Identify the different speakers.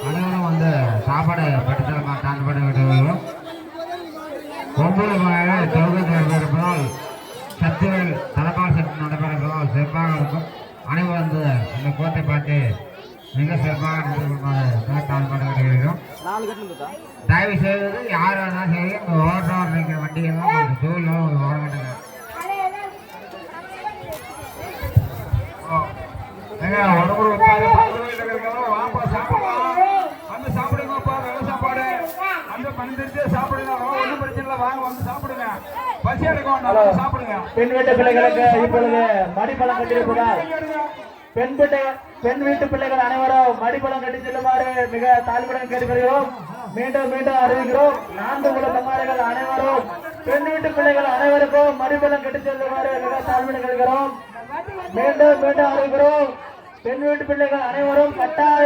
Speaker 1: அனைவரும் வந்து சாப்பாடு பெற்றுத்தரமா தாழ்பட விடுவதும் 9 தொகுதி இருப்பதால் சத்துகள் தலைப்பால் சத்து நடைபெறுவதால் சிறப்பாக இருக்கும். அனைவரும் வந்து இந்த கோட்டை பார்த்து மிக சிறப்பாக தாழ்பட விடுகிறோம். தயவு செய்வது யார் வேணாலும் சரி இந்த ஓடுறவர் இருக்கிற வண்டியெல்லாம் கொஞ்சம் தூள் ஓட மாட்டேங்க. உடம்பு வாப்பா சாப்பிடலாம் வந்து சாப்பிடுங்கப்பா. நல்ல சாப்பாடு அந்த பணிந்திருந்தே சாப்பிடுங்க. ஒன்றும் பிரச்சனை இல்லை, வாங்க வந்து சாப்பிடுங்க. பசி எடுக்கும், நல்லா சாப்பிடுங்க.
Speaker 2: பெண் வீட்டு பிள்ளைகளுக்கு இப்பொழுது மடிப்பழம் கட்டியிருப்பதால் பெண் வீட்டு பிள்ளைகள் அனைவரும் மடிப்பழம் கட்டி செல்லுமாறு மிக தாழ்வுடன் கேட்டுக்கொள்கிறோம். மீண்டும் மீண்டும் அறிவிக்கிறோம். 4 குல தம்மார்கள் அனைவரும் பெண் வீட்டு பிள்ளைகள் அனைவருக்கும் மடிப்பழம் கட்டி செல்லுமாறு மிக தாழ்வுடன் கேட்கிறோம். மீண்டும் மீண்டும் அறிவிக்கிறோம். பெண் வீட்டு பிள்ளைகள் அனைவரும் கட்டாய